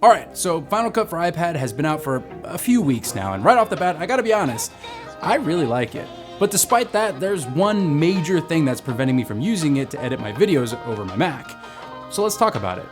Alright, so Final Cut for iPad has been out for a few weeks now, and right off the bat, I gotta be honest, I really like it. But despite that, there's one major thing that's preventing me from using it to edit my videos over my Mac. So let's talk about it.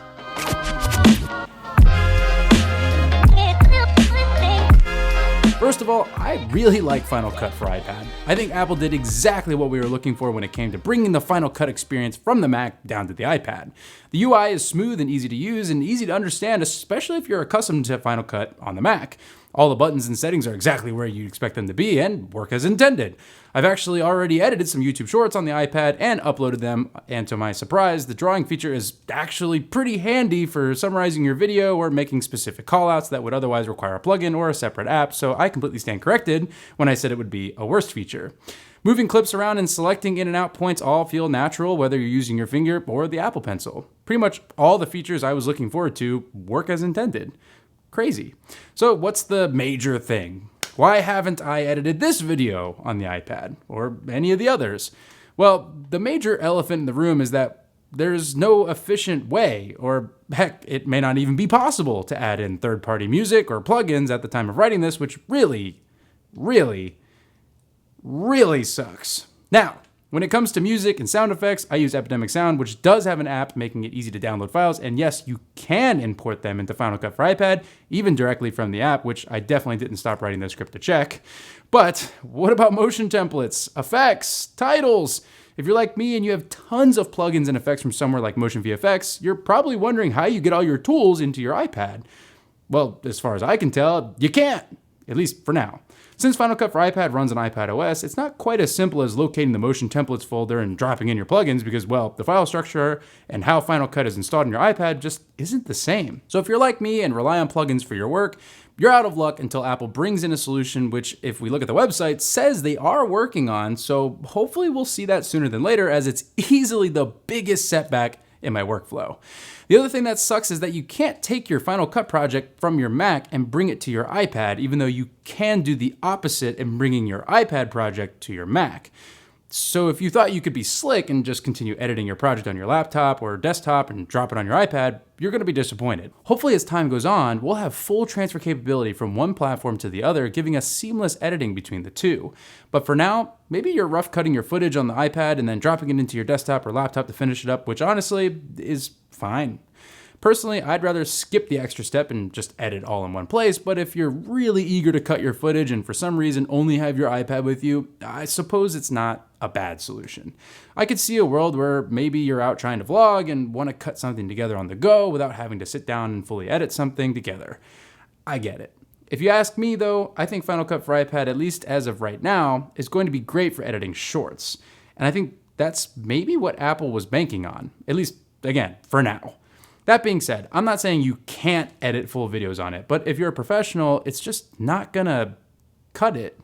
First of all, I really like Final Cut for iPad. I think Apple did exactly what we were looking for when it came to bringing the Final Cut experience from the Mac down to the iPad. The UI is smooth and easy to use and easy to understand, especially if you're accustomed to Final Cut on the Mac. All the buttons and settings are exactly where you'd expect them to be and work as intended. I've actually already edited some YouTube shorts on the iPad and uploaded them, and to my surprise, the drawing feature is actually pretty handy for summarizing your video or making specific callouts that would otherwise require a plugin or a separate app, so I completely stand corrected when I said it would be a worst feature. Moving clips around and selecting in and out points all feel natural whether you're using your finger or the Apple Pencil. Pretty much all the features I was looking forward to work as intended. Crazy. So what's the major thing? Why haven't I edited this video on the iPad or any of the others? Well, the major elephant in the room is that there's no efficient way, or heck, it may not even be possible to add in third-party music or plugins at the time of writing this, which really sucks. Now, when it comes to music and sound effects, I use Epidemic Sound, which does have an app making it easy to download files, and yes, you can import them into Final Cut for iPad, even directly from the app, which I definitely didn't stop writing the script to check. But what about motion templates, effects, titles? If you're like me and you have tons of plugins and effects from somewhere like Motion VFX, you're probably wondering how you get all your tools into your iPad. Well, as far as I can tell, you can't, at least for now. Since Final Cut for iPad runs on iPadOS, it's not quite as simple as locating the Motion Templates folder and dropping in your plugins because, well, the file structure and how Final Cut is installed on your iPad just isn't the same. So if you're like me and rely on plugins for your work, you're out of luck until Apple brings in a solution which, if we look at the website, says they are working on, so hopefully we'll see that sooner than later, as it's easily the biggest setback in my workflow. The other thing that sucks is that you can't take your Final Cut project from your Mac and bring it to your iPad, even though you can do the opposite in bringing your iPad project to your Mac. So if you thought you could be slick and just continue editing your project on your laptop or desktop and drop it on your iPad, you're going to be disappointed. Hopefully as time goes on, we'll have full transfer capability from one platform to the other, giving us seamless editing between the two. But for now, maybe you're rough cutting your footage on the iPad and then dropping it into your desktop or laptop to finish it up, which honestly is fine. Personally, I'd rather skip the extra step and just edit all in one place, but if you're really eager to cut your footage and for some reason only have your iPad with you, I suppose it's not a bad solution. I could see a world where maybe you're out trying to vlog and want to cut something together on the go without having to sit down and fully edit something together. I get it. If you ask me though, I think Final Cut for iPad, at least as of right now, is going to be great for editing shorts. And I think that's maybe what Apple was banking on, at least, again, for now. That being said, I'm not saying you can't edit full videos on it, but if you're a professional, it's just not gonna cut it.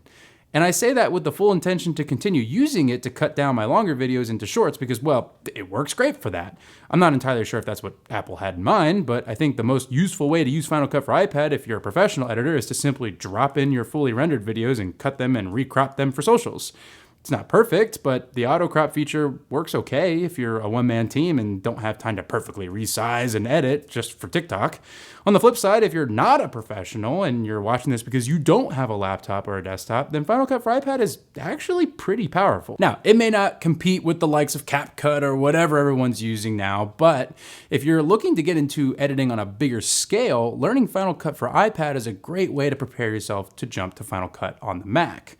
And I say that with the full intention to continue using it to cut down my longer videos into shorts because, well, it works great for that. I'm not entirely sure if that's what Apple had in mind, but I think the most useful way to use Final Cut for iPad if you're a professional editor is to simply drop in your fully rendered videos and cut them and recrop them for socials. It's not perfect, but the auto crop feature works okay if you're a one-man team and don't have time to perfectly resize and edit just for TikTok. On the flip side, if you're not a professional and you're watching this because you don't have a laptop or a desktop, then Final Cut for iPad is actually pretty powerful. Now, it may not compete with the likes of CapCut or whatever everyone's using now, but if you're looking to get into editing on a bigger scale, learning Final Cut for iPad is a great way to prepare yourself to jump to Final Cut on the Mac.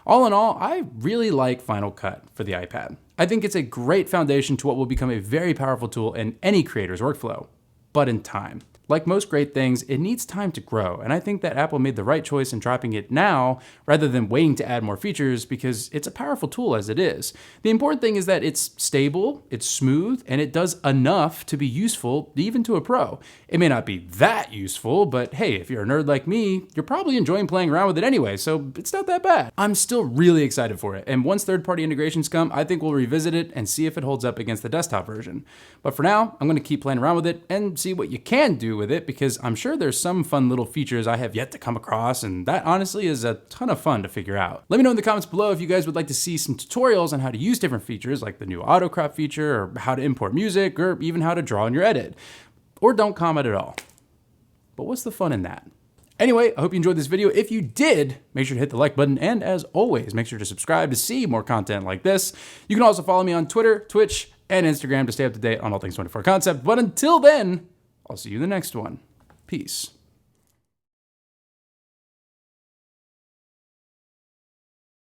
All in all, I really like Final Cut for the iPad. I think it's a great foundation to what will become a very powerful tool in any creator's workflow, but in time. Like most great things, it needs time to grow, and I think that Apple made the right choice in dropping it now rather than waiting to add more features because it's a powerful tool as it is. The important thing is that it's stable, it's smooth, and it does enough to be useful even to a pro. It may not be that useful, but hey, if you're a nerd like me, you're probably enjoying playing around with it anyway, so it's not that bad. I'm still really excited for it, and once third-party integrations come, I think we'll revisit it and see if it holds up against the desktop version. But for now, I'm going to keep playing around with it and see what you can do with it because I'm sure there's some fun little features I have yet to come across, and that honestly is a ton of fun to figure out. Let me know in the comments below if you guys would like to see some tutorials on how to use different features like the new auto crop feature or how to import music or even how to draw in your edit. Or don't comment at all. but what's the fun in that? Anyway, I hope you enjoyed this video. If you did, make sure to hit the like button. And as always, make sure to subscribe to see more content like this. You can also follow me on Twitter, Twitch, and Instagram to stay up to date on all things 24 Concept. But until then, I'll see you in the next one. Peace.